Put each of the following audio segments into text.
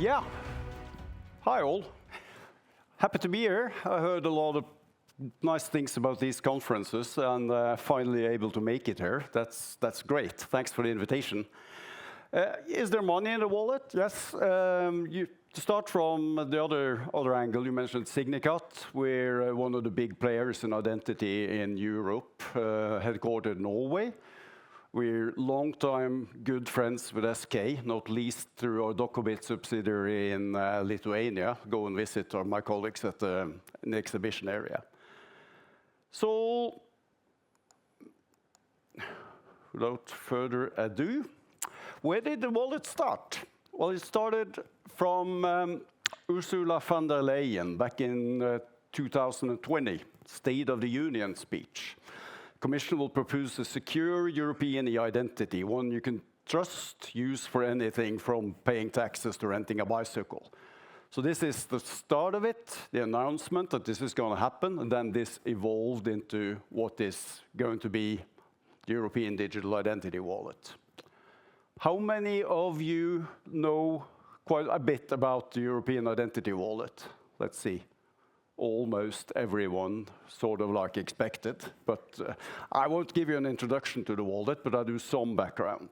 Yeah. Hi all. Happy to be here. I heard a lot of nice things about these conferences and finally able to make it here. That's great. Thanks for the invitation. Is there money in the wallet? Yes. To start from the other angle, you mentioned Signicat. We're one of the big players in identity in Europe, headquartered in Norway. We're long-time good friends with SK, not least through our Dokobit subsidiary in Lithuania. Go and visit my colleagues at the exhibition area. So, without further ado, where did the wallet start? Well, it started from Ursula von der Leyen back in 2020, State of the Union speech. The Commission will propose a secure European e-identity, one you can trust, use for anything from paying taxes to renting a bicycle. So this is the start of it, the announcement that this is going to happen, and then this evolved into what is going to be the European Digital Identity Wallet. How many of you know quite a bit about the European Identity Wallet? Let's see. Almost everyone, sort of like expected. But I won't give you an introduction to the wallet, but I'll do some background.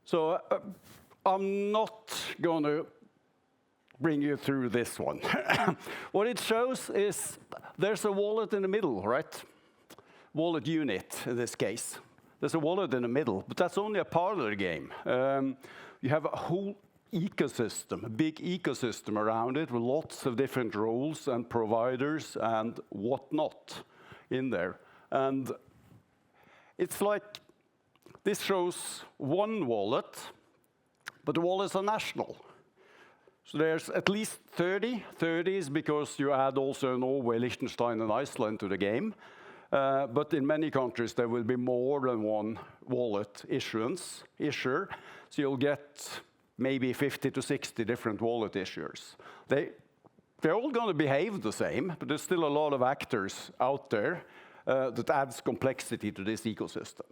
So I'm not going to bring you through this one. What it shows is there's a wallet in the middle, right? Wallet unit in this case. There's a wallet in the middle, but that's only a part of the game. You have a whole ecosystem, a big ecosystem around it with lots of different roles and providers and whatnot in there. And it's like this shows one wallet, but the wallets are national. So there's at least 30. 30 is because you add also Norway, Liechtenstein, and Iceland to the game. But in many countries, there will be more than one wallet issuer. So you'll get maybe 50 to 60 different wallet issuers. They're all going to behave the same, but there's still a lot of actors out there that adds complexity to this ecosystem.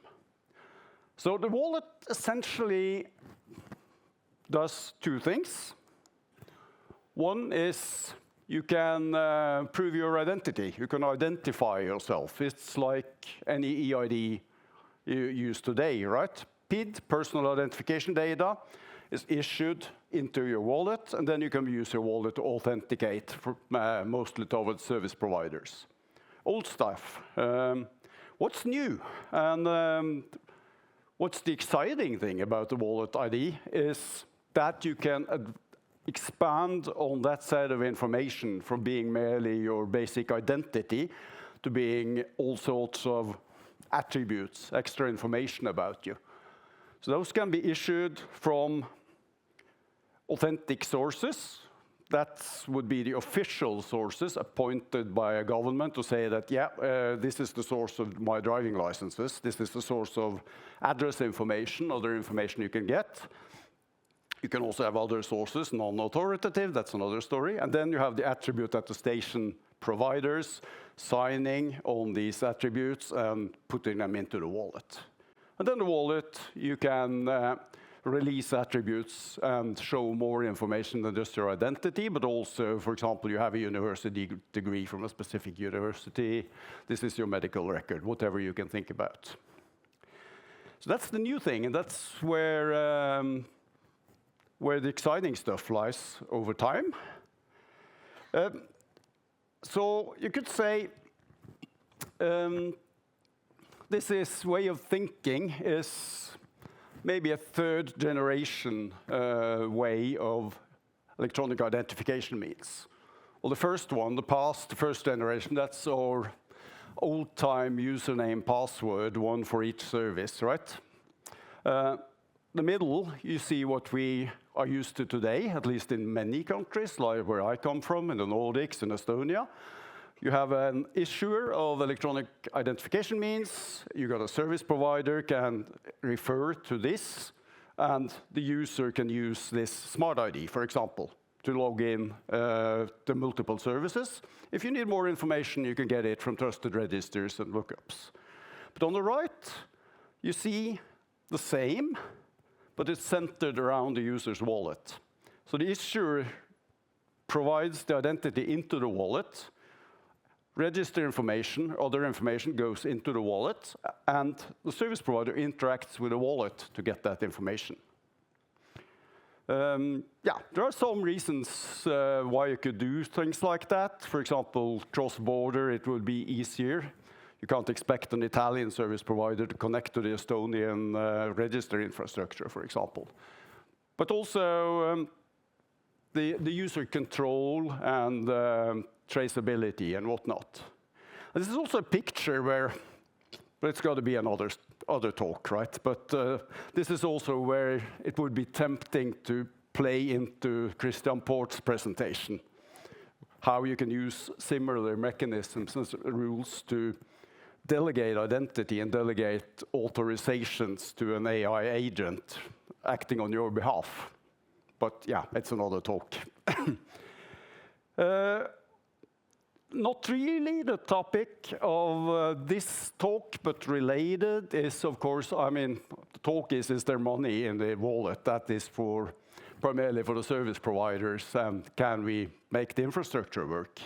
So the wallet essentially does two things. One is you can prove your identity. You can identify yourself. It's like any EID you use today, right? PID, personal identification data, is issued into your wallet, and then you can use your wallet to authenticate, for, mostly towards service providers. Old stuff. What's new? And what's the exciting thing about the wallet ID is that you can expand on that set of information from being merely your basic identity to being all sorts of attributes, extra information about you. So those can be issued from authentic sources. That would be the official sources appointed by a government to say that, yeah, this is the source of my driving licenses. This is the source of address information, other information you can get. You can also have other sources, non-authoritative, that's another story. And then you have the attribute attestation providers signing on these attributes and putting them into the wallet. And then the wallet, you can release attributes and show more information than just your identity, but also, for example, you have a university degree from a specific university. This is your medical record, whatever you can think about. So that's the new thing, and that's where the exciting stuff lies over time. So you could say this way of thinking is maybe a third generation way of electronic identification means. Well, the first one, the first generation, that's our old-time username password, one for each service, right? The middle, you see what we are used to today, at least in many countries, like where I come from, in the Nordics, in Estonia. You have an issuer of electronic identification means. You got a service provider can refer to this, and the user can use this smart ID, for example, to log in to multiple services. If you need more information, you can get it from trusted registers and lookups. But on the right, you see the same, but it's centered around the user's wallet. So the issuer provides the identity into the wallet, register information, other information goes into the wallet, and the service provider interacts with the wallet to get that information. Yeah, there are some reasons why you could do things like that. For example, cross-border, it would be easier. You can't expect an Italian service provider to connect to the Estonian register infrastructure, for example. But also the user control and traceability and whatnot. And this is also a picture where, but it's got to be another talk, right? But this is also where it would be tempting to play into Christian Port's presentation, how you can use similar mechanisms and rules to delegate identity and delegate authorizations to an AI agent acting on your behalf. But yeah, it's another talk. Not really the topic of this talk, but related is, of course, I mean, the talk is there money in the wallet? That is primarily for the service providers, and can we make the infrastructure work?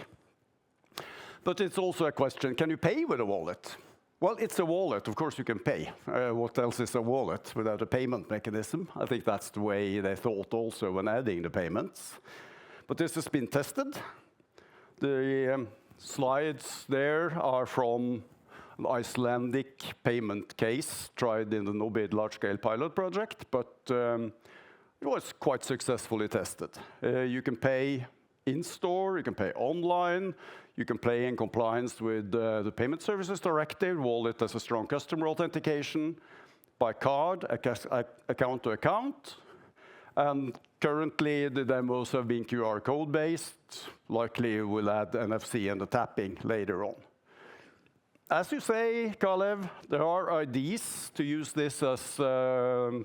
But it's also a question, can you pay with a wallet? Well, it's a wallet, of course you can pay. What else is a wallet without a payment mechanism? I think that's the way they thought also when adding the payments. But this has been tested. The slides there are from an Icelandic payment case tried in the NOBID large-scale pilot project, but it was quite successfully tested. You can pay in-store, you can pay online, you can pay in compliance with the Payment Services Directive. Wallet has a strong customer authentication, by card, account to account. And currently, the demos have been QR code based. Likely we'll add NFC and the tapping later on. As you say, Kalev, there are ideas to use this as the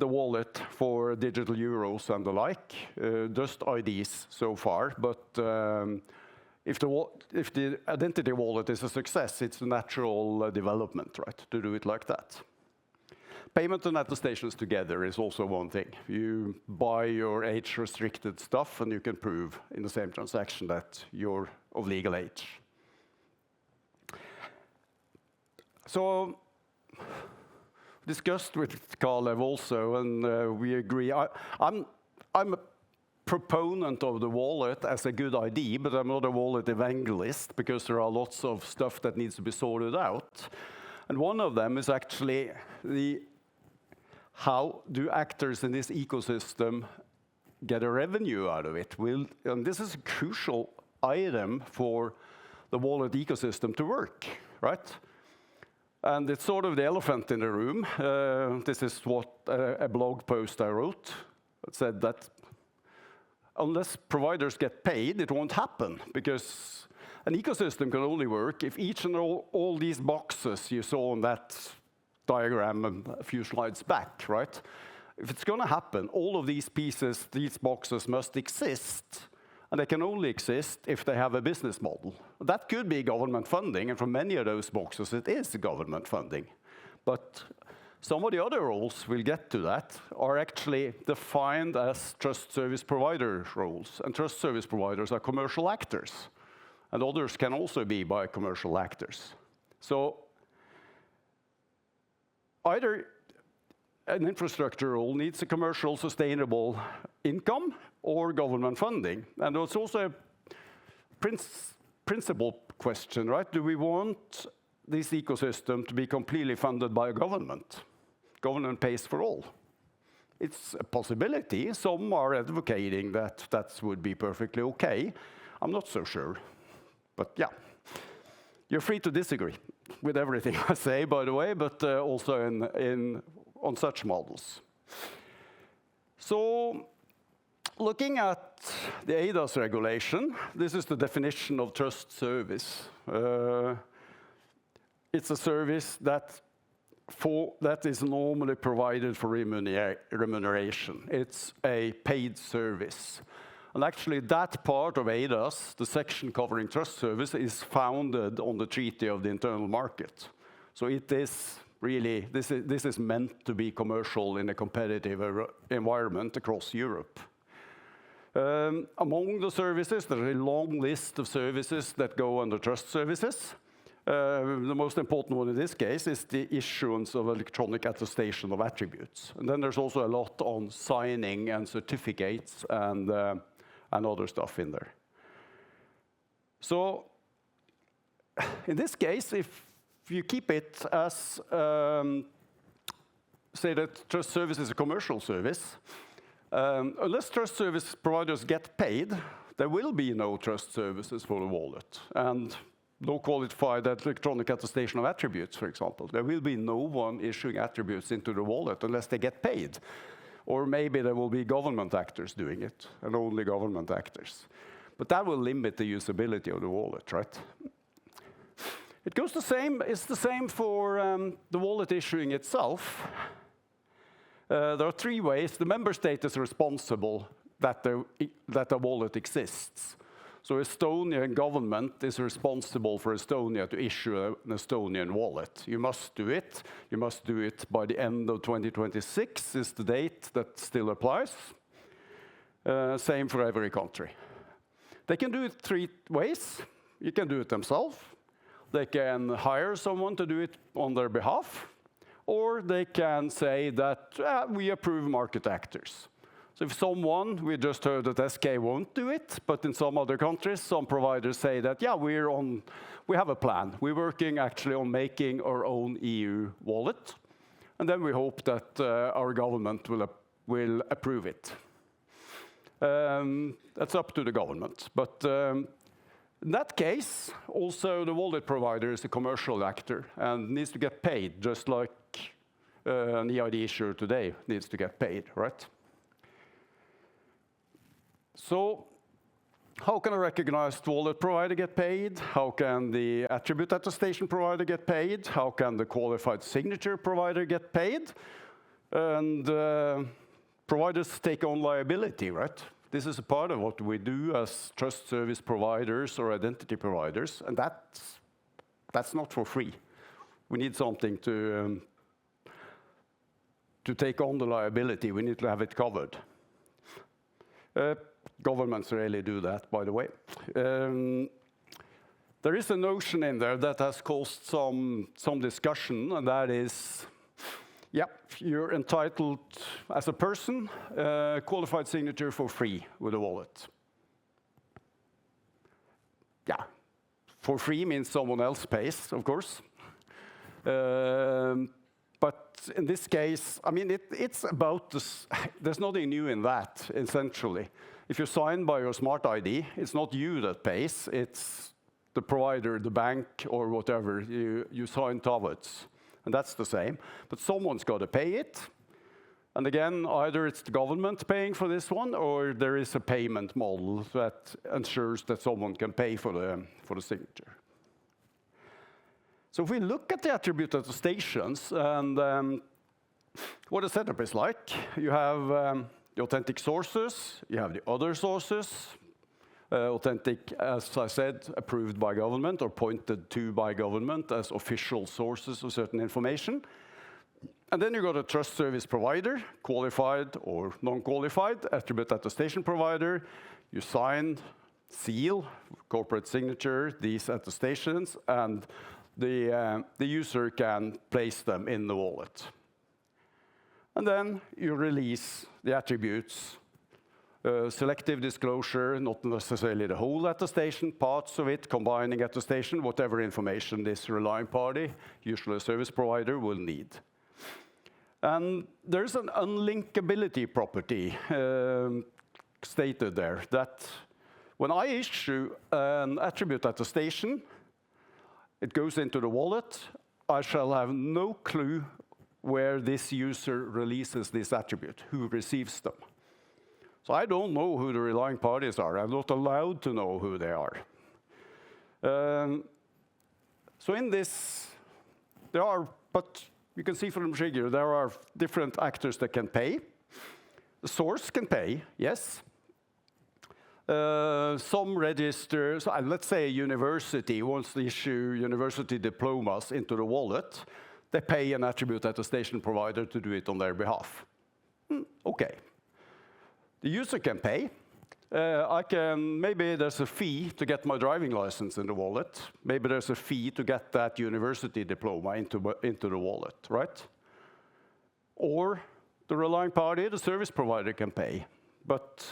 wallet for digital euros and the like. Just ideas so far, but if the identity wallet is a success, it's a natural development, right, to do it like that. Payment and attestations together is also one thing. You buy your age-restricted stuff, and you can prove in the same transaction that you're of legal age. So, discussed with Kalev also, and we agree. I'm a proponent of the wallet as a good idea, but I'm not a wallet evangelist because there are lots of stuff that needs to be sorted out. And one of them is actually how do actors in this ecosystem get a revenue out of it? And this is a crucial item for the wallet ecosystem to work, right? And it's sort of the elephant in the room. This is what a blog post I wrote. It said that unless providers get paid, it won't happen, because an ecosystem can only work if each and all these boxes you saw on that diagram a few slides back, right? If it's going to happen, all of these pieces, these boxes must exist, and they can only exist if they have a business model. That could be government funding, and for many of those boxes, it is government funding. But some of the other roles, we'll get to that, are actually defined as trust service provider roles, and trust service providers are commercial actors, and others can also be by commercial actors. So either an infrastructure role needs a commercial sustainable income or government funding. And it's also a principle question, right? Do we want this ecosystem to be completely funded by a government? Government pays for all. It's a possibility. Some are advocating that that would be perfectly okay. I'm not so sure, but yeah. You're free to disagree with everything I say, by the way, but also on such models. So, looking at the eIDAS regulation, this is the definition of trust service. It's a service that is normally provided for remuneration. It's a paid service. And actually, that part of eIDAS, the section covering trust service, is founded on the Treaty of the Internal Market. So it is really, this is meant to be commercial in a competitive environment across Europe. Among the services, there is a long list of services that go under trust services. The most important one in this case is the issuance of electronic attestation of attributes. And then there's also a lot on signing and certificates and other stuff in there. So in this case, if you keep it as, say that trust service is a commercial service, unless trust service providers get paid, there will be no trust services for the wallet. And no qualified electronic attestation of attributes, for example. There will be no one issuing attributes into the wallet unless they get paid. Or maybe there will be government actors doing it, and only government actors. But that will limit the usability of the wallet, right? It goes the same, it's the same for the wallet issuing itself. There are three ways. The member state is responsible that the wallet exists. So Estonian government is responsible for Estonia to issue an Estonian wallet. You must do it. You must do it by the end of 2026 is the date that still applies. Same for every country. They can do it three ways. You can do it themselves. They can hire someone to do it on their behalf. Or they can say that we approve market actors. So if someone, we just heard that SK won't do it, but in some other countries, some providers say that, yeah, we have a plan. We're working actually on making our own EU wallet. And then we hope that our government will approve it. That's up to the government. But in that case, also the wallet provider is a commercial actor and needs to get paid, just like an EID issuer today needs to get paid, right? So how can a recognized wallet provider get paid? How can the attribute attestation provider get paid? How can the qualified signature provider get paid? And providers take on liability, right? This is a part of what we do as trust service providers or identity providers, and that's not for free. We need something to take on the liability. We need to have it covered. Governments rarely do that, by the way. There is a notion in there that has caused some discussion, and that is, yeah, you're entitled as a person, qualified signature for free with a wallet. Yeah, for free means someone else pays, of course. But in this case, I mean, it's about this. There's nothing new in that, essentially. If you're signed by your smart ID, it's not you that pays, it's the provider, the bank, or whatever you sign towards. And that's the same. But someone's got to pay it. And again, either it's the government paying for this one, or there is a payment model that ensures that someone can pay for the signature. So if we look at the attribute attestations and what the setup is like, you have the authentic sources, you have the other sources, authentic, as I said, approved by government or pointed to by government as official sources of certain information. And then you got a trust service provider, qualified or non-qualified, attribute attestation provider. You sign, seal, corporate signature, these attestations, and the user can place them in the wallet. And then you release the attributes, selective disclosure, not necessarily the whole attestation, parts of it, combining attestation, whatever information this relying party, usually a service provider, will need. And there's an unlinkability property stated there that when I issue an attribute attestation, it goes into the wallet, I shall have no clue where this user releases this attribute, who receives them. So I don't know who the relying parties are. I'm not allowed to know who they are. So in this, there are, but you can see from the figure, there are different actors that can pay. The source can pay, yes. Some registers, let's say a university wants to issue university diplomas into the wallet. they pay an attribute attestation provider to do it on their behalf. Okay. The user can pay. Maybe there's a fee to get my driving license in the wallet. Maybe there's a fee to get that university diploma into the wallet, right? Or the relying party, the service provider, can pay. But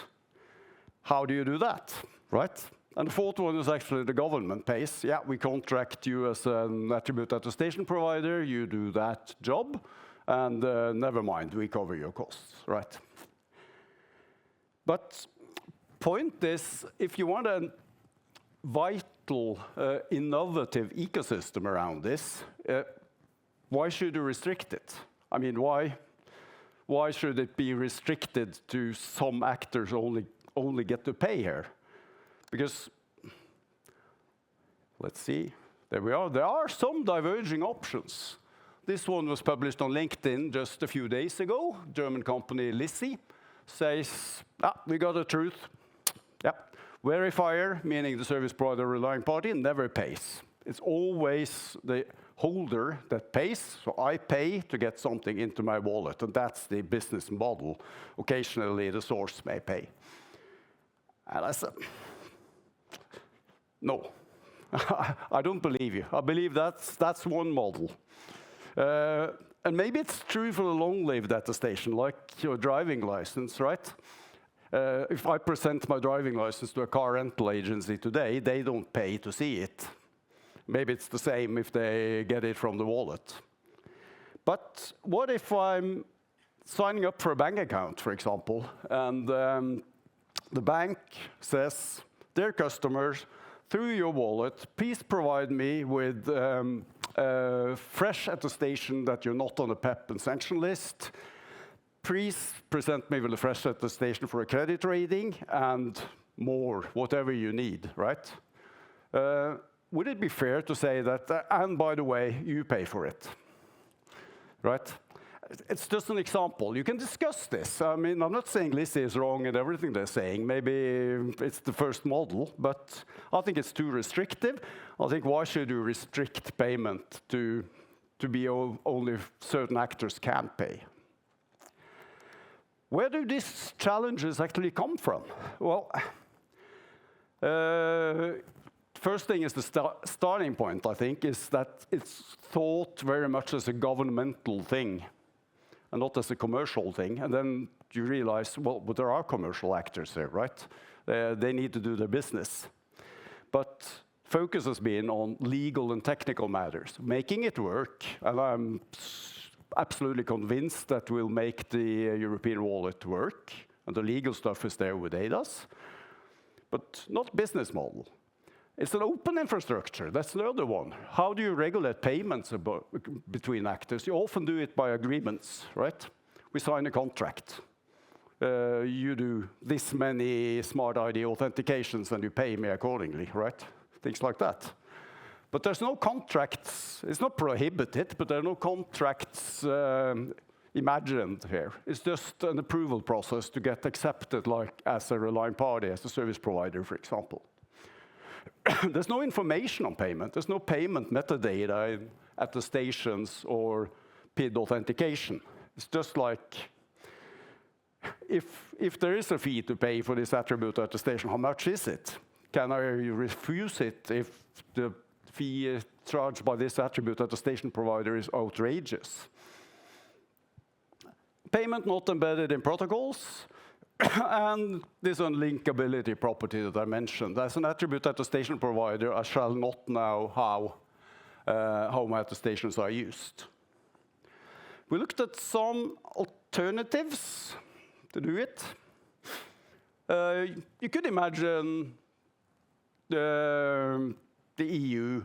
how do you do that, right? And the fourth one is actually the government pays. Yeah, we contract you as an attribute attestation provider, you do that job, and never mind, we cover your costs, right? But point is, if you want a vital, innovative ecosystem around this, why should you restrict it? I mean, why should it be restricted to some actors only get to pay here? Because, let's see, there we are. There are some diverging options. This one was published on LinkedIn just a few days ago. German company Lissi says, we got the truth. Yeah, verifier, meaning the service provider relying party, never pays. It's always the holder that pays, so I pay to get something into my wallet, and that's the business model. Occasionally, the source may pay. And I said, no, I don't believe you. I believe that's one model. And maybe it's true for a long-lived attestation, like your driving license, right? If I present my driving license to a car rental agency today, they don't pay to see it. Maybe it's the same if they get it from the wallet. But what if I'm signing up for a bank account, for example, and the bank says, dear customers, through your wallet, please provide me with a fresh attestation that you're not on a PEP and sanction list. Please present me with a fresh attestation for a credit rating and more, whatever you need, right? Would it be fair to say that, and by the way, you pay for it, right? It's just an example. You can discuss this. I mean, I'm not saying Lissi is wrong in everything they're saying. Maybe it's the first model, but I think it's too restrictive. I think why should you restrict payment to be only certain actors can pay? Where do these challenges actually come from? Well, first thing is the starting point, I think, is that it's thought very much as a governmental thing and not as a commercial thing. And then you realize, well, but there are commercial actors there, right? They need to do their business. But focus has been on legal and technical matters, making it work. And I'm absolutely convinced that we'll make the European wallet work. And the legal stuff is there with ADAS, but not business model. It's an open infrastructure, that's the other one. How do you regulate payments between actors? You often do it by agreements, right? We sign a contract. You do this many smart ID authentications and you pay me accordingly, right? Things like that. But there's no contracts, it's not prohibited, but there are no contracts imagined here. It's just an approval process to get accepted like as a relying party, as a service provider, for example. There's no information on payment. There's no payment metadata in attestations or PID authentication. It's just like, if there is a fee to pay for this attribute attestation, how much is it? Can I refuse it if the fee charged by this attribute attestation provider is outrageous? Payment not embedded in protocols. And this unlinkability property that I mentioned. As an attribute attestation provider, I shall not know how my attestations are used. We looked at some alternatives to do it. You could imagine the EU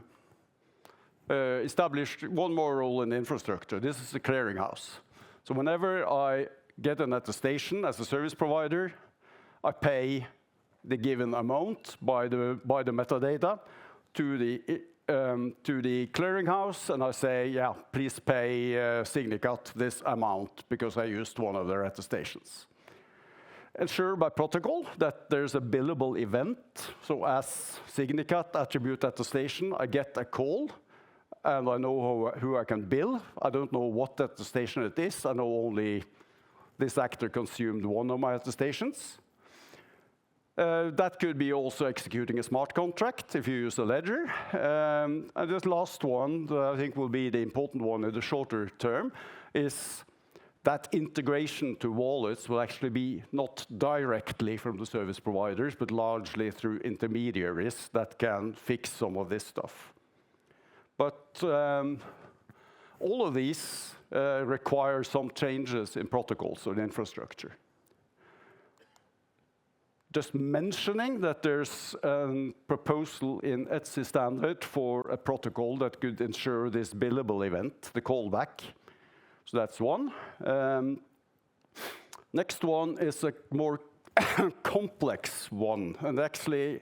established one more role in the infrastructure. This is the clearinghouse. So whenever I get an attestation as a service provider, I pay the given amount by the metadata to the clearinghouse, and I say, yeah, please pay Signicat this amount because I used one of their attestations. Ensure by protocol that there's a billable event. So as Signicat attribute attestation, I get a call and I know who I can bill. I don't know what attestation it is. I know only this actor consumed one of my attestations. That could be also executing a smart contract if you use a ledger. And this last one, that I think will be the important one in the shorter term, is that integration to wallets will actually be not directly from the service providers, but largely through intermediaries that can fix some of this stuff. But all of these require some changes in protocols or in infrastructure. Just mentioning that there's a proposal in ETSI standard for a protocol that could ensure this billable event, the callback. So that's one. Next one is a more complex one. And actually,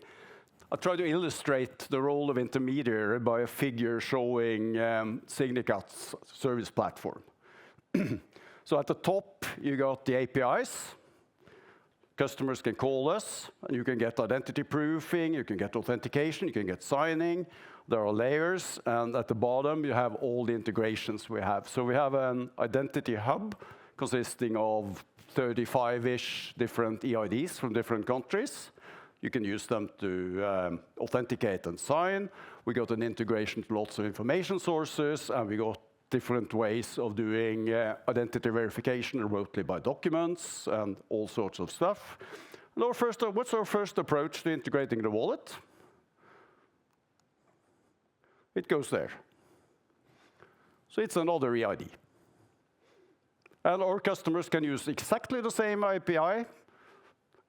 I try to illustrate the role of intermediary by a figure showing Signicat's service platform. So at the top, you got the APIs. Customers can call us, and you can get identity proofing, you can get authentication, you can get signing. There are layers, and at the bottom, you have all the integrations we have. So we have an identity hub consisting of 35-ish different EIDs from different countries. You can use them to authenticate and sign. We got an integration to lots of information sources, and we got different ways of doing identity verification remotely by documents and all sorts of stuff. And what's our first approach to integrating the wallet? It goes there. So it's another EID. And our customers can use exactly the same API.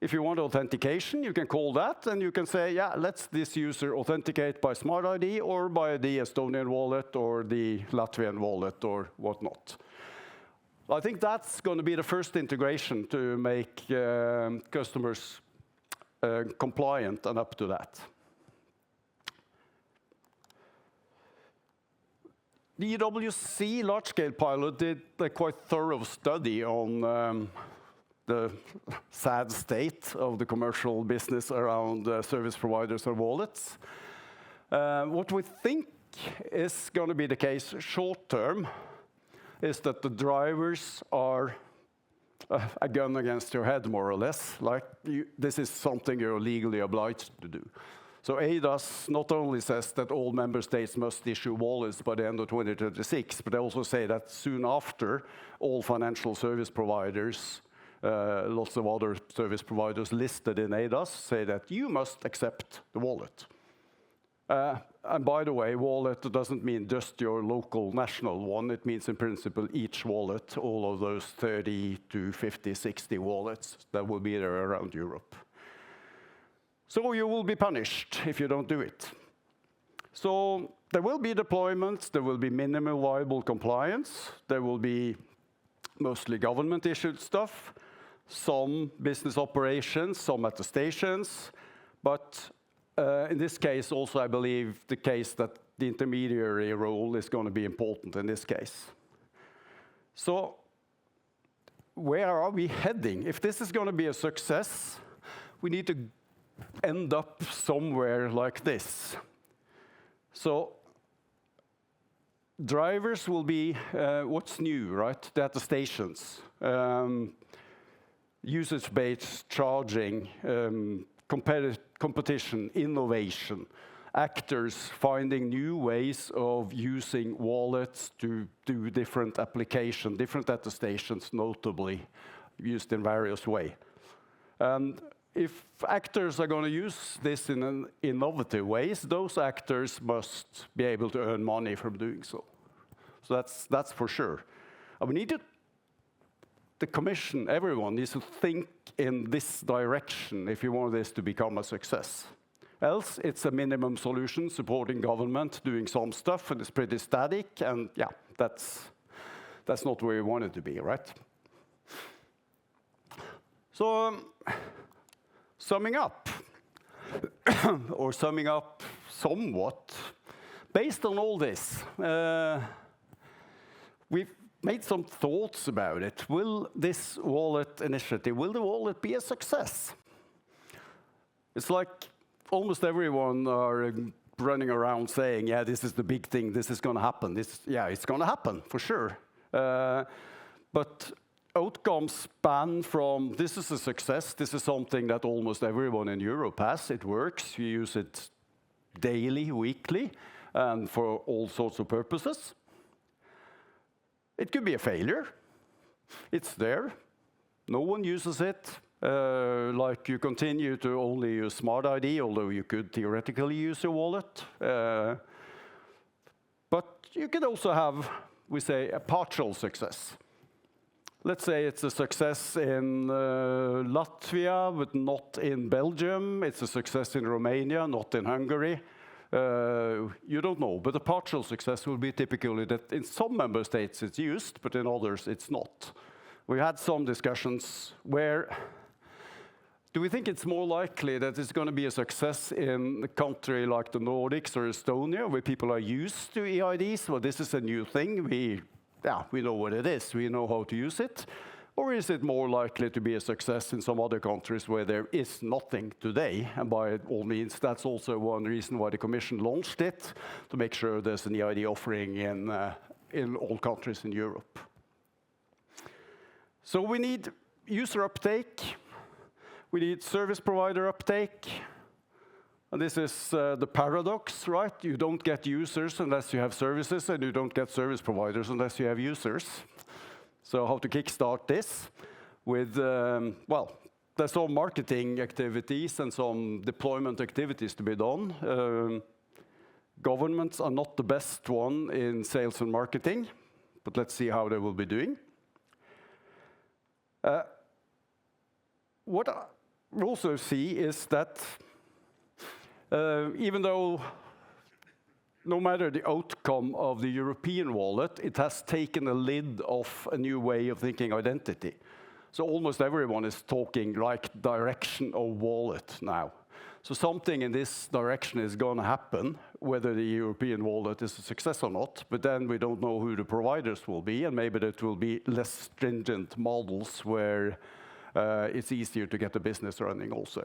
If you want authentication, you can call that, and you can say, yeah, let's this user authenticate by Smart ID or by the Estonian wallet or the Latvian wallet or whatnot. I think that's going to be the first integration to make customers compliant and up to that. The EWC large-scale pilot did a quite thorough study on the sad state of the commercial business around service providers and wallets. What we think is going to be the case short term is that the drivers are a gun against your head, more or less. Like this is something you're legally obliged to do. So EIDAS not only says that all member states must issue wallets by the end of 2026, but they also say that soon after, all financial service providers, lots of other service providers listed in EIDAS say that you must accept the wallet. And by the way, wallet doesn't mean just your local national one. It means in principle each wallet, all of those 30 to 50, 60 wallets that will be there around Europe. So you will be punished if you don't do it. So there will be deployments, there will be minimal viable compliance, there will be mostly government-issued stuff, some business operations, some attestations, but in this case also I believe the case that the intermediary role is going to be important in this case. So where are we heading? If this is going to be a success, we need to end up somewhere like this. So drivers will be what's new, right? The attestations, usage-based charging, competition, innovation, actors finding new ways of using wallets to do different applications, different attestations, notably used in various ways. And if actors are going to use this in an innovative ways, those actors must be able to earn money from doing so. So that's for sure. And we need to, the Commission, everyone needs to think in this direction if you want this to become a success. Else, it's a minimum solution supporting government, doing some stuff, and it's pretty static, and yeah, that's not where you want it to be, right? So, summing up, or summing up somewhat, based on all this, we've made some thoughts about it. Will this wallet initiative, will the wallet be a success? It's like almost everyone are running around saying, yeah, this is the big thing, this is going to happen. Yeah, it's going to happen, for sure. But outcomes span from, this is a success, this is something that almost everyone in Europe has, it works, you use it daily, weekly, and for all sorts of purposes. It could be a failure. It's there. No one uses it. Like you continue to only use Smart ID, although you could theoretically use your wallet. But you could also have, we say, a partial success. Let's say it's a success in Latvia, but not in Belgium. It's a success in Romania, not in Hungary. You don't know, but a partial success will be typically that in some member states it's used, but in others it's not. We had some discussions where, do we think it's more likely that it's going to be a success in a country like the Nordics or Estonia, where people are used to EIDs? Well, this is a new thing. We know what it is. We know how to use it. Or is it more likely to be a success in some other countries where there is nothing today? And by all means, that's also one reason why the Commission launched it, to make sure there's an EID offering in all countries in Europe. So we need user uptake. We need service provider uptake. And this is the paradox, right? You don't get users unless you have services, and you don't get service providers unless you have users. So how to kickstart this with, well, there's some marketing activities and some deployment activities to be done. Governments are not the best one in sales and marketing, but let's see how they will be doing. What I also see is that even though no matter the outcome of the European wallet, it has taken a lid off a new way of thinking identity. So almost everyone is talking like direction of wallet now. So something in this direction is going to happen, whether the European wallet is a success or not, but then we don't know who the providers will be, and maybe that will be less stringent models where it's easier to get the business running also.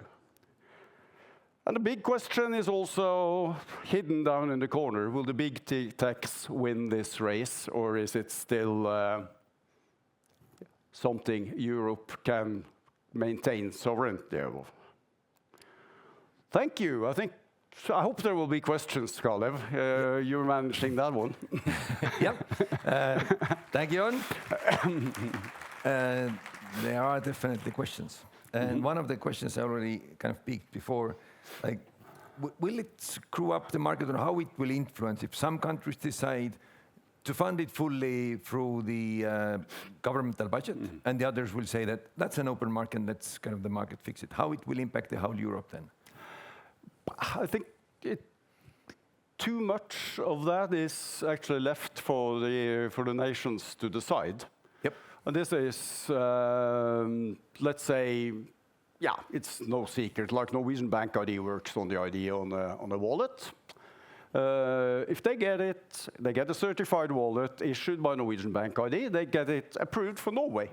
And the big question is also hidden down in the corner. Will the big techs win this race, or is it still something Europe can maintain sovereignty over? Thank you. I hope there will be questions, Kalev. You're managing that one. Yep. Thank you, Jon. There are definitely questions. And one of the questions I already kind of peeked before, like, will it screw up the market, or how it will influence if some countries decide to fund it fully through the governmental budget, and the others will say that that's an open market and that's kind of the market fix it. How it will impact the whole Europe then? I think too much of that is actually left for the nations to decide. Yep. And this is, let's say, yeah, it's no secret. Like Norwegian Bank ID works on the ID on a wallet. If they get it, they get a certified wallet issued by Norwegian Bank ID, they get it approved for Norway.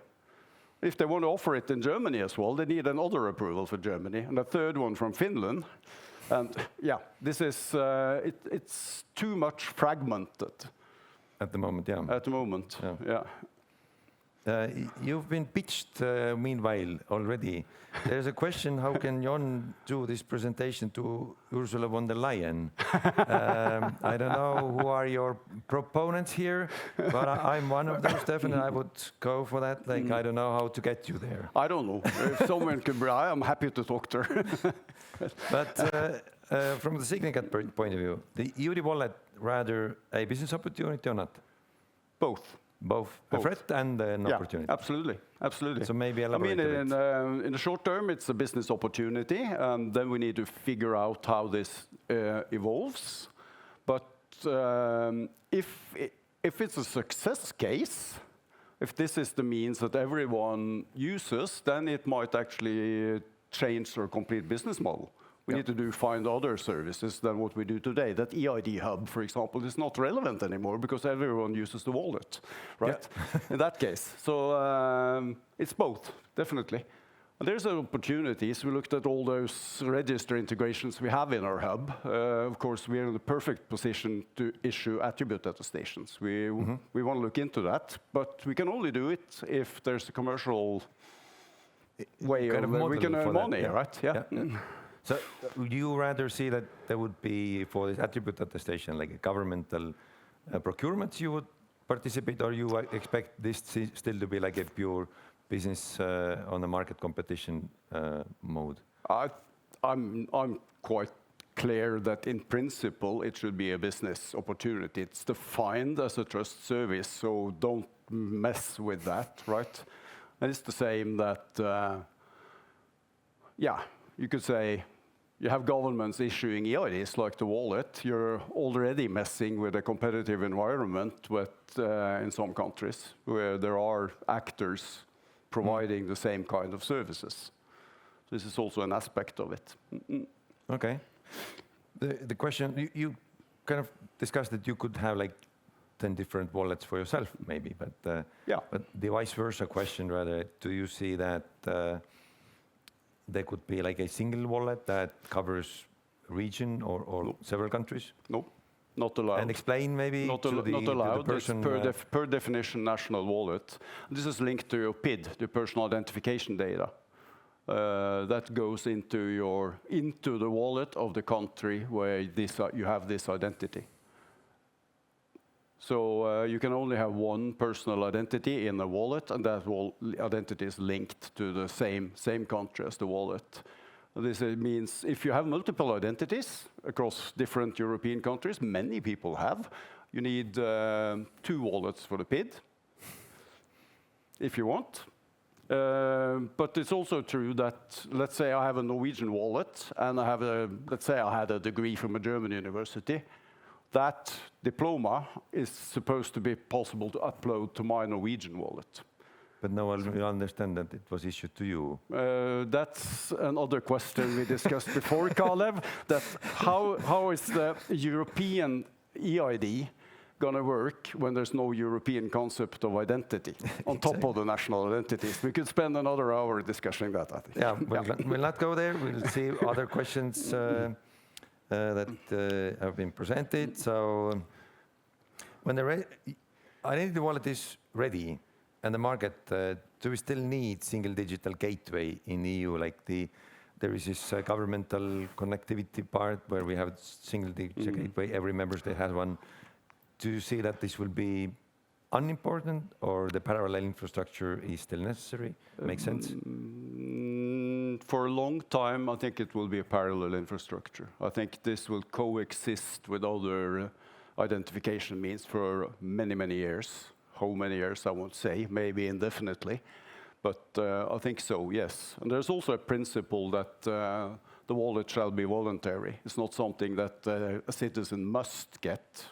If they want to offer it in Germany as well, they need another approval for Germany, and a third one from Finland. And yeah, this is, it's too much fragmented. At the moment, yeah. At the moment, yeah. You've been pitched, meanwhile, already. There's a question, how can Jon do this presentation to Ursula von der Leyen? I don't know who are your proponents here, but I'm one of those, definitely. I would go for that. Like, I don't know how to get you there. I don't know. If someone can be, I'm happy to talk to her. But from the Signicat point of view, the EUDI Wallet rather a business opportunity or not? Both. Both a threat and an opportunity. Absolutely, absolutely. So maybe elaborate. I mean, in the short term, it's a business opportunity, and then we need to figure out how this evolves. But if it's a success case, if this is the means that everyone uses, then it might actually change their complete business model. We need to find other services than what we do today. That EID hub, for example, is not relevant anymore because everyone uses the wallet, right? In that case. So it's both, definitely. And there's opportunities. We looked at all those register integrations we have in our hub. Of course, we're in the perfect position to issue attribute attestations. We want to look into that, but we can only do it if there's a commercial way Kind of where we model can earn for that, money, yeah. right? Yeah. So would you rather see that there would be, for this attribute attestation, like a governmental procurement you would participate, or you expect this still to be like a pure business on the market competition mode? I'm quite clear that in principle it should be a business opportunity. It's defined as a trust service, so don't mess with that, right? And it's the same that, yeah, you could say you have governments issuing EIDs like the wallet. You're already messing with a competitive environment in some countries where there are actors providing the same kind of services. This is also an aspect of it. Okay. The question, you kind of discussed that you could have like 10 different wallets for yourself maybe, but yeah. But the vice versa question rather, do you see that there could be like a single wallet that covers region or several countries? No, not allowed. And explain maybe not to allowed. the person. It's per definition national wallet. This is linked to your PID, the personal identification data. That goes into the wallet of the country where you have this identity. So you can only have one personal identity in the wallet, and that identity is linked to the same country as the wallet. This means if you have multiple identities across different European countries, many people have, you need 2 wallets for the PID, if you want. But it's also true that, let's say I have a Norwegian wallet, and let's say I had a degree from a German university. That diploma is supposed to be possible to upload to my Norwegian wallet. But no one will understand that it was issued to you. That's another question we discussed before, Kalev, that how is the European EID going to work when there's no European concept of identity on top of the national identities? We could spend another hour discussing that, I think. Yeah, we'll not go there. We'll see other questions that have been presented. So when the identity wallet is ready and the market, do we still need single digital gateway in EU? Like there is this governmental connectivity part where we have single digital gateway. Every member state has one. Do you see that this will be unimportant, or the parallel infrastructure is still necessary? Makes sense? For a long time, I think it will be a parallel infrastructure. I think this will coexist with other identification means for many, many years. How many years, I won't say, maybe indefinitely. But I think so, yes. And there's also a principle that the wallet shall be voluntary. It's not something that a citizen must get.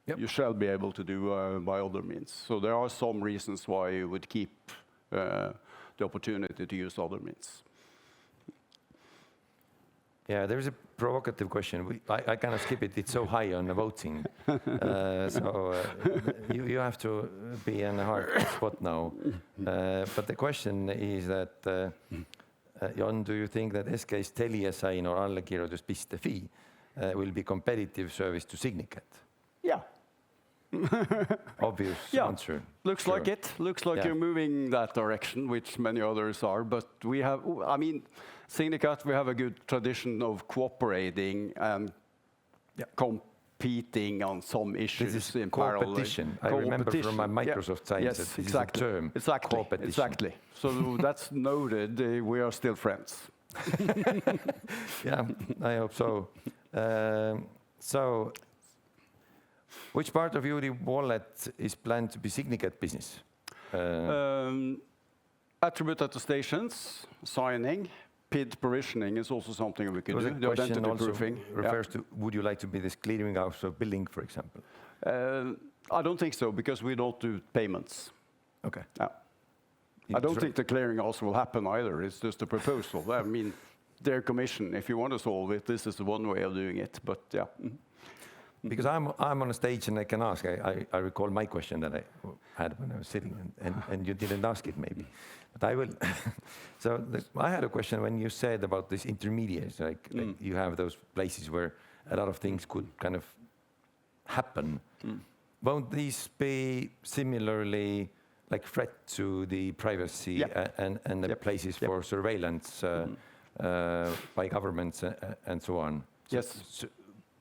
Yep. You shall be able to do by other means. So there are some reasons why you would keep the opportunity to use other means. Yeah, there's a provocative question. I kind of skip it. It's so high on the voting. You have to be in a hard spot now. But the question is that, Jon, do you think that SK's Telia sign or allekirjoituspiste.fi will be competitive service to Signicat? Yeah. Obvious answer. Looks sure. Like it. Looks like you're moving that direction, which many others are. But we have, I mean, Signicat, we have a good tradition of cooperating and competing on some issues this is in competition. parallel. I remember from my Microsoft times yes, that exactly. This is a term. Exactly. Exactly. So that's noted. We are still friends. Yeah, I hope so. So, which part of EUDI Wallet is planned to be Signicat business? Attribute attestations, signing, PID provisioning is also something we could do. The question also proofing refers to, would you like to be this clearinghouse of billing, for example? I don't think so, because we don't do payments. Okay. No. I don't think the clearinghouse will happen either. It's just a proposal. I mean, their commission, if you want to solve it, this is one way of doing it. But yeah. because I'm on a stage and I can ask. I recall my question that I had when I was sitting, and you didn't ask it maybe, but I will. So I had a question when you said about these intermediaries, like you have those places where a lot of things could kind of happen. Won't these be similarly like threat to the privacy and the places for surveillance by governments and so on? Yes.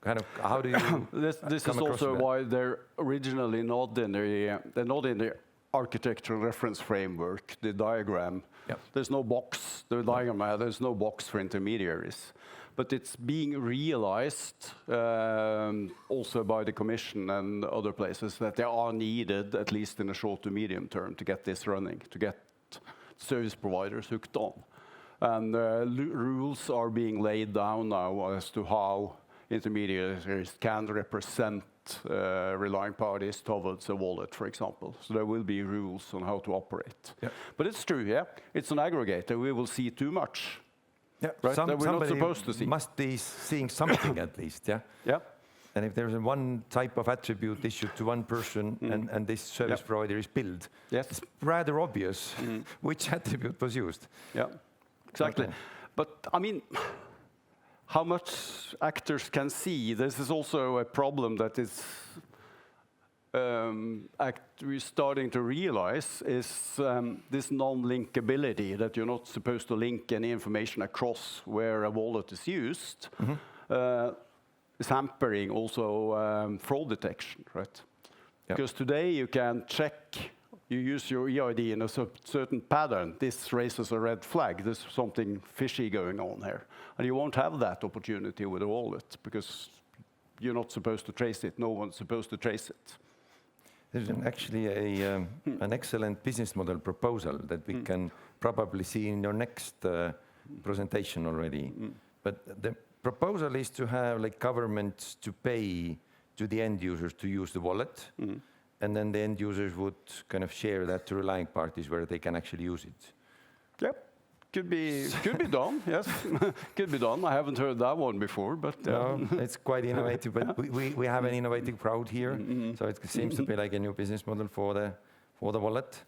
Kind of, how do you? This is also why they're originally not in the architectural reference framework, the diagram. Yep. There's no box. The diagram, there's no box for intermediaries. But it's being realized also by the Commission and other places that they are needed, at least in the short to medium term, to get this running, to get service providers hooked on. And rules are being laid down now as to how intermediaries can represent relying parties towards a wallet, for example. So there will be rules on how to operate. Yeah. But it's true, it's an aggregator. We will see too much. Yeah, right? That we're not supposed to see. Must be seeing something at least, Yeah. And if there's one type of attribute issued to one person and this service provider is billed, it's rather obvious which attribute was used. Yeah, exactly. Okay. But I mean, how much actors can see? This is also a problem that is we're starting to realize is this non-linkability, that you're not supposed to link any information across where a wallet is used, is hampering also fraud detection, right? Yep. Because today you can check, you use your EID in a certain pattern, this raises a red flag, there's something fishy going on here. And you won't have that opportunity with a wallet because you're not supposed to trace it, no one's supposed to trace it. There's actually an excellent business model proposal that we can probably see in your next presentation already. But the proposal is to have like governments to pay to the end users to use the wallet, and then the end users would kind of share that to relying parties where they can actually use it. Yep. Could be done, yes. Could be done. I haven't heard that one before, but... No, it's quite innovative, but we have an innovative crowd here, so it seems to be like a new business model for the wallet.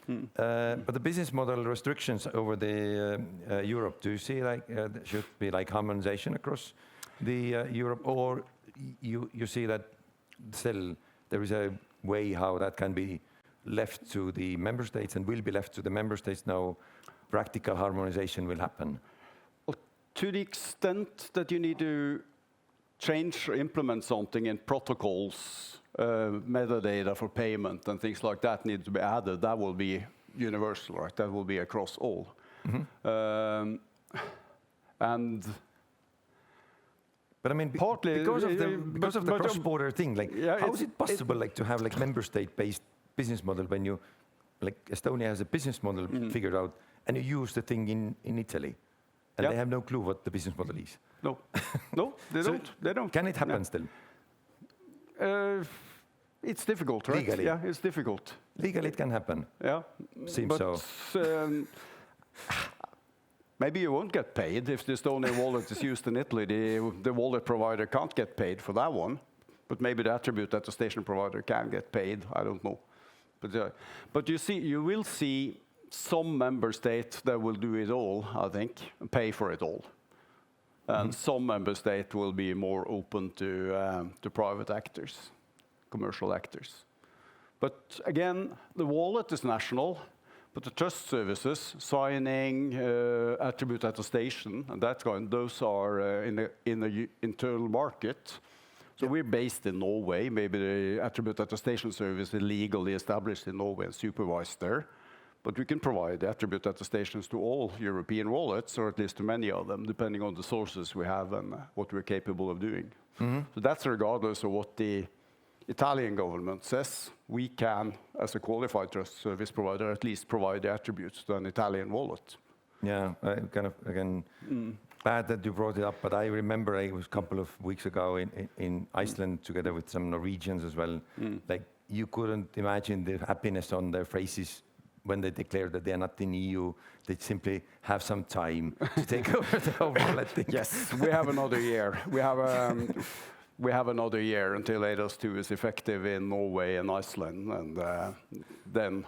But the business model restrictions over the Europe, do you see like should be like harmonization across the Europe, or you see that still there is a way how that can be left to the member states and will be left to the member states now? Practical harmonization will happen? Well, to the extent that you need to change or implement something in protocols, metadata for payment and things like that need to be added, that will be universal, right? That will be across all. And but I mean, partly because of the cross-border thing, like how is it possible like to have like member state-based business model when you, like Estonia has a business model figured out, and you use the thing in Italy, and they have no clue what the business model is. No, no, they don't. They don't. Can it happen still? It's difficult, right? Legally. Yeah, it's difficult. Legally, it can happen. Yeah, seems so. Maybe you won't get paid if the Estonian wallet is used in Italy. The wallet provider can't get paid for that one, but maybe the attribute attestation provider can get paid. I don't know. But you will see some member state that will do it all, I think, and pay for it all. And some member state will be more open to private actors, commercial actors. But again, the wallet is national, but the trust services, signing, attribute attestation, and that kind, those are in the internal market. So we're based in Norway. Maybe the attribute attestation service is legally established in Norway and supervised there. But we can provide attribute attestations to all European wallets, or at least to many of them, depending on the sources we have and what we're capable of doing. So that's regardless of what the Italian government says. We can, as a qualified trust service provider, at least provide the attributes to an Italian wallet. Yeah, kind of, again, bad that you brought it up, but I remember it was a couple of weeks ago in Iceland together with some Norwegians as well. Like, you couldn't imagine the happiness on their faces when they declare that they are not in EU. They simply have some time to take over the whole wallet thing. Yes, we have another year. We have we have another year until ADAS2 is effective in Norway and Iceland, and then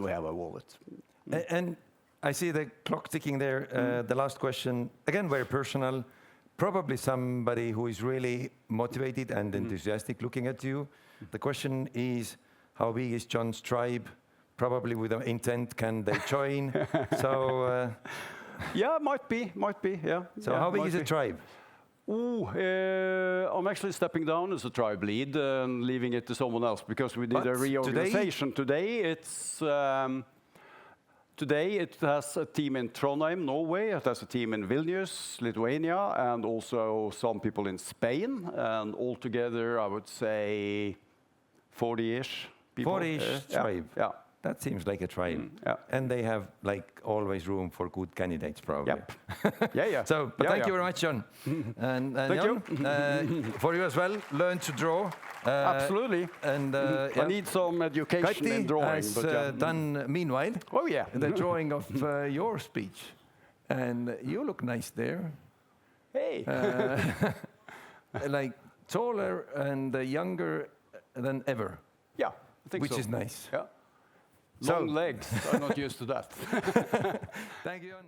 we have a wallet. And I see the clock ticking there. The last question, again, very personal. Probably somebody who is really motivated and enthusiastic looking at you. The question is, how big is Jon's tribe? Probably with an intent, can they join? So, yeah, might be, yeah. So yeah, how big is the tribe? I'm actually stepping down as a tribe lead and leaving it to someone else because we did a reorganization. Today it has a team in Trondheim, Norway. It has a team in Vilnius, Lithuania, and also some people in Spain. And altogether, I would say 40-ish people. 40-ish tribe. Yeah. That seems like a tribe. Yeah. And they have like always room for good candidates, probably. Yep. Yeah. So, but thank you very much, Jon. And Thank Jon, for you as well, learn to draw. Absolutely. And I need some education in drawing. has but, done, meanwhile, oh yeah, the drawing of your speech. And you look nice there. Hey. Like taller and younger than ever. Yeah, I think which so. is nice. Yeah. Long legs. I'm not used to that. Thank you, Jon.